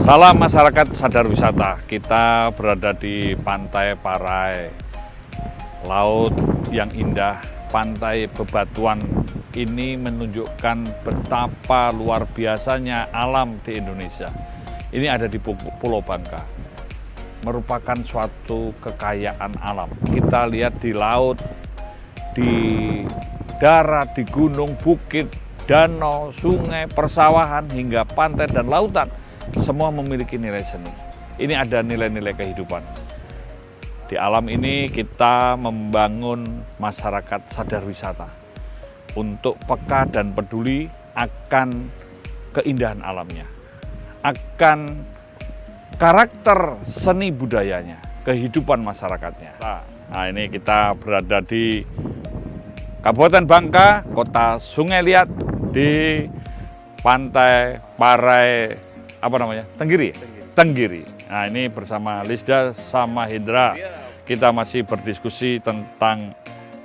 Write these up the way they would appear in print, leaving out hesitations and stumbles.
Salam masyarakat sadar wisata. Kita berada di Pantai Parai, laut yang indah, pantai bebatuan. Ini menunjukkan betapa luar biasanya alam di Indonesia. Ini ada di Pulau Bangka, merupakan suatu kekayaan alam. Kita lihat di laut, di darat, di gunung, bukit, danau, sungai, persawahan, hingga pantai dan lautan. Semua memiliki nilai seni. Ini ada nilai-nilai kehidupan. Di alam ini kita membangun masyarakat sadar wisata untuk peka dan peduli akan keindahan alamnya, akan karakter seni budayanya, kehidupan masyarakatnya. Nah, ini kita berada di Kabupaten Bangka, Kota Sungai Liat, di Pantai Parai Tenggiri. Nah, ini bersama Lisda sama Hendra. Kita masih berdiskusi tentang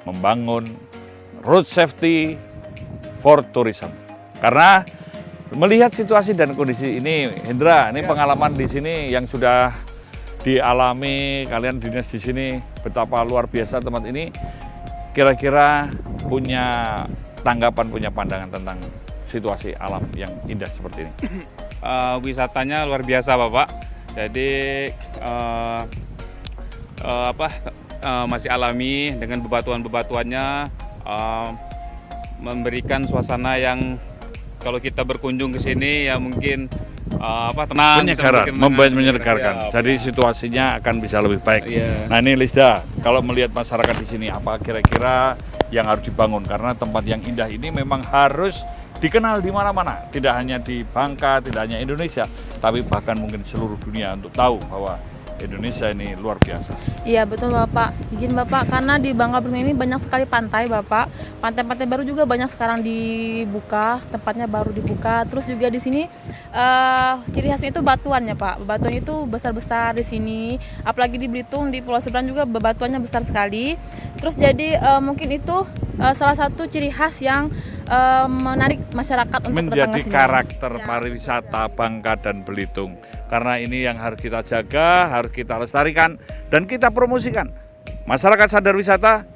membangun road safety for tourism. Karena melihat situasi dan kondisi ini, Hendra, ini pengalaman di sini yang sudah dialami kalian dinas di sini, betapa luar biasa tempat ini. Kira-kira punya tanggapan, punya pandangan tentang situasi alam yang indah seperti ini? Wisatanya luar biasa, Bapak. Jadi masih alami dengan bebatuan-bebatuannya, memberikan suasana yang kalau kita berkunjung ke sini ya mungkin tenang, menyegarkan. Jadi situasinya akan bisa lebih baik. Nah, ini Lisda, kalau melihat masyarakat di sini apa kira-kira yang harus dibangun, karena tempat yang indah ini memang harus dikenal di mana-mana, tidak hanya di Bangka, tidak hanya Indonesia, tapi bahkan mungkin seluruh dunia untuk tahu bahwa Indonesia ini luar biasa. Iya betul Bapak, izin Bapak, karena di Bangka Belitung ini banyak sekali pantai Bapak. Pantai-pantai baru juga banyak sekarang dibuka, tempatnya baru dibuka. Terus juga di sini ciri khasnya itu batuannya Pak. Bebatuan itu besar-besar di sini, apalagi di Belitung, di Pulau Seberang juga bebatuannya besar sekali. Terus jadi mungkin itu salah satu ciri khas yang menarik masyarakat untuk menjadi karakter pariwisata Bangka dan Belitung. Karena ini yang harus kita jaga, harus kita lestarikan, dan kita promosikan. Masyarakat sadar wisata,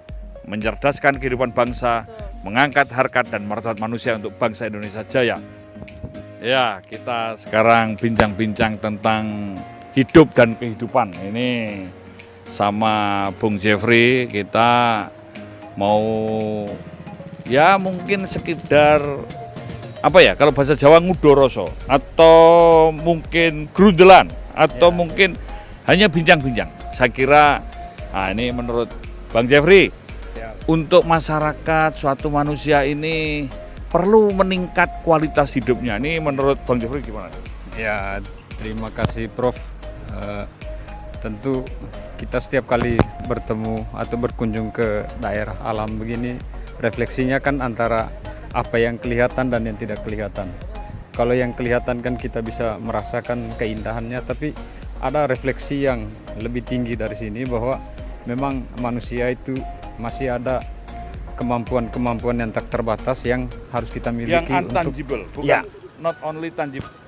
mencerdaskan kehidupan bangsa, mengangkat harkat dan martabat manusia untuk bangsa Indonesia Jaya. Ya, kita sekarang bincang-bincang tentang hidup dan kehidupan. Ini sama Bung Jeffrey, kita mau ya mungkin sekedar kalau bahasa Jawa ngudoroso, atau mungkin grundelan, atau mungkin hanya bincang-bincang. Saya kira ini menurut Bang Jeffrey, untuk masyarakat, suatu manusia ini perlu meningkat kualitas hidupnya. Ini menurut Bang Jeffrey gimana? Ya, terima kasih Prof. Tentu kita setiap kali bertemu atau berkunjung ke daerah alam begini, refleksinya kan antara apa yang kelihatan dan yang tidak kelihatan. Kalau yang kelihatan kan kita bisa merasakan keindahannya, tapi ada refleksi yang lebih tinggi dari sini bahwa memang manusia itu masih ada kemampuan-kemampuan yang tak terbatas yang harus kita miliki. Yang untangible, bukan not only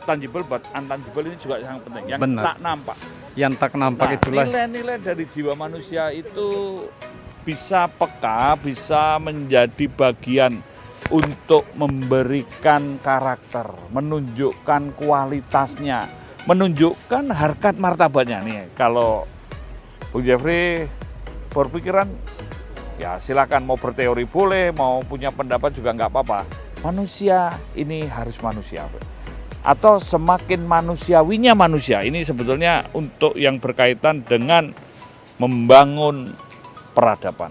tangible but untangible, ini juga sangat penting. Yang tak nampak. Yang tak nampak itulah nilai-nilai dari jiwa manusia itu bisa peka, bisa menjadi bagian untuk memberikan karakter, menunjukkan kualitasnya, menunjukkan harkat martabatnya. Nih, kalau Bung Jeffrey berpikiran, ya silakan, mau berteori boleh, mau punya pendapat juga nggak apa-apa. Manusia ini harus manusia, atau semakin manusiawinya manusia. Ini sebetulnya untuk yang berkaitan dengan membangun peradaban.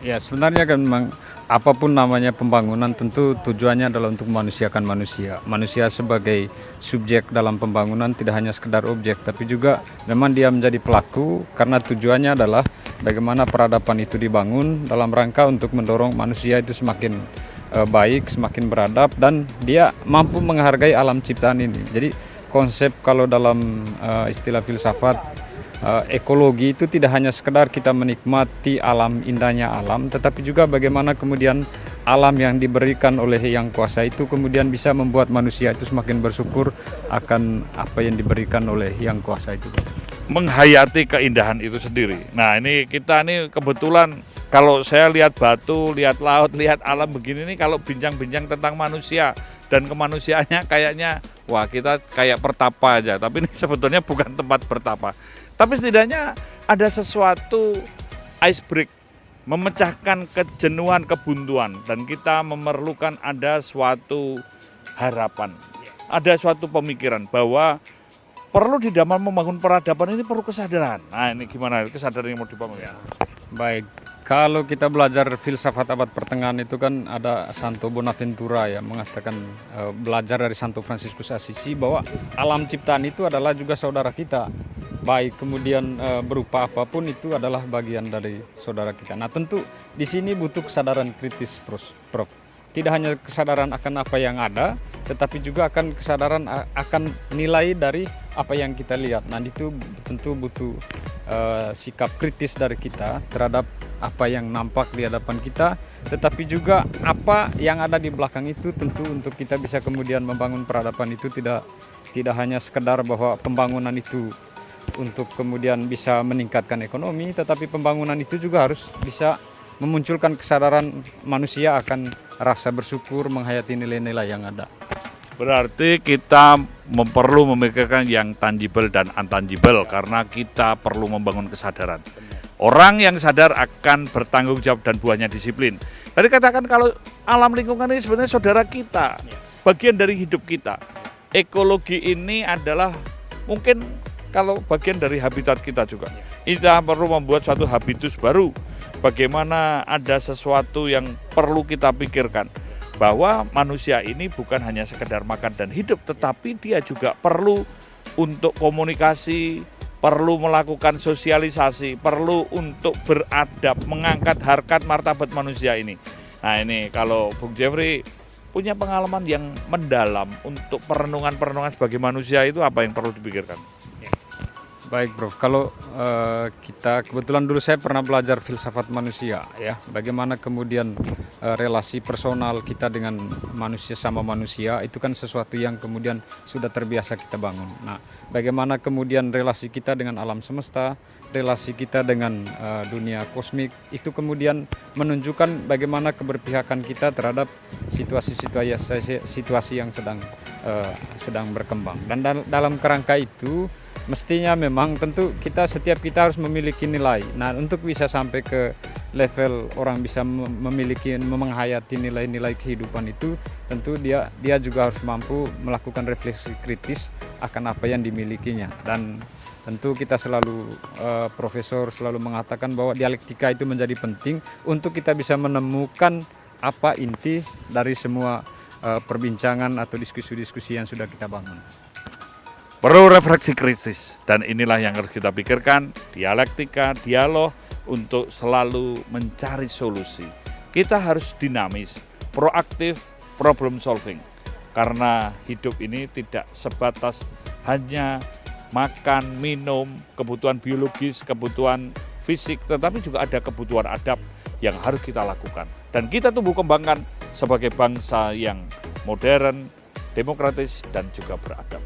Ya, sebenarnya kan memang apapun namanya pembangunan tentu tujuannya adalah untuk memanusiakan manusia. Manusia sebagai subjek dalam pembangunan tidak hanya sekedar objek, tapi juga memang dia menjadi pelaku, karena tujuannya adalah bagaimana peradaban itu dibangun dalam rangka untuk mendorong manusia itu semakin baik, semakin beradab, dan dia mampu menghargai alam ciptaan ini. Jadi konsep kalau dalam istilah filsafat, ekologi itu tidak hanya sekedar kita menikmati alam, indahnya alam, tetapi juga bagaimana kemudian alam yang diberikan oleh yang kuasa itu kemudian bisa membuat manusia itu semakin bersyukur akan apa yang diberikan oleh yang kuasa itu. Menghayati keindahan itu sendiri. Nah ini kita nih kebetulan kalau saya lihat batu, lihat laut, lihat alam begini nih, kalau bincang-bincang tentang manusia dan kemanusiaannya kayaknya wah kita kayak pertapa aja. Tapi ini sebetulnya bukan tempat bertapa. Tapi setidaknya ada sesuatu ice break, memecahkan kejenuhan, kebuntuan, dan kita memerlukan ada suatu harapan, ada suatu pemikiran bahwa perlu di dalam membangun peradaban ini perlu kesadaran. Nah ini gimana kesadaran yang mau dibangun ya? Baik, kalau kita belajar filsafat abad pertengahan itu kan ada Santo Bonaventura ya mengatakan belajar dari Santo Fransiskus Assisi bahwa alam ciptaan itu adalah juga saudara kita. Baik kemudian berupa apapun itu adalah bagian dari saudara kita. Nah tentu di sini butuh kesadaran kritis, Prof. Tidak hanya kesadaran akan apa yang ada, tetapi juga akan kesadaran akan nilai dari apa yang kita lihat. Nah itu tentu butuh sikap kritis dari kita terhadap apa yang nampak di hadapan kita, tetapi juga apa yang ada di belakang itu tentu untuk kita bisa kemudian membangun peradaban itu tidak hanya sekedar bahwa pembangunan itu untuk kemudian bisa meningkatkan ekonomi, tetapi pembangunan itu juga harus bisa memunculkan kesadaran manusia akan rasa bersyukur, menghayati nilai-nilai yang ada. Berarti kita perlu memikirkan yang tangible dan intangible karena kita perlu membangun kesadaran. Orang yang sadar akan bertanggung jawab dan buahnya disiplin. Tadi katakan kalau alam lingkungan ini sebenarnya saudara kita, bagian dari hidup kita. Ekologi ini adalah mungkin kalau bagian dari habitat kita juga. Kita perlu membuat suatu habitus baru. Bagaimana ada sesuatu yang perlu kita pikirkan. Bahwa manusia ini bukan hanya sekedar makan dan hidup, tetapi dia juga perlu untuk komunikasi, perlu melakukan sosialisasi, perlu untuk beradab, mengangkat harkat martabat manusia ini. Nah ini kalau Bung Jeffrey punya pengalaman yang mendalam untuk perenungan-perenungan sebagai manusia itu apa yang perlu dipikirkan? Baik Prof, kalau kita kebetulan dulu saya pernah belajar filsafat manusia ya, bagaimana kemudian relasi personal kita dengan manusia sama manusia itu kan sesuatu yang kemudian sudah terbiasa kita bangun. Nah, bagaimana kemudian relasi kita dengan alam semesta, relasi kita dengan dunia kosmik itu kemudian menunjukkan bagaimana keberpihakan kita terhadap situasi yang sedang berkembang. Dan dalam kerangka itu mestinya memang tentu setiap kita harus memiliki nilai. Nah untuk bisa sampai ke level orang bisa memiliki, menghayati nilai-nilai kehidupan itu tentu dia juga harus mampu melakukan refleksi kritis akan apa yang dimilikinya. Dan tentu kita selalu, Profesor selalu mengatakan bahwa dialektika itu menjadi penting untuk kita bisa menemukan apa inti dari semua perbincangan atau diskusi-diskusi yang sudah kita bangun. Perlu refleksi kritis dan inilah yang harus kita pikirkan, dialektika, dialog untuk selalu mencari solusi. Kita harus dinamis, proaktif, problem solving. Karena hidup ini tidak sebatas hanya makan, minum, kebutuhan biologis, kebutuhan fisik, tetapi juga ada kebutuhan adab yang harus kita lakukan. Dan kita tumbuh kembangkan sebagai bangsa yang modern, demokratis, dan juga beradab.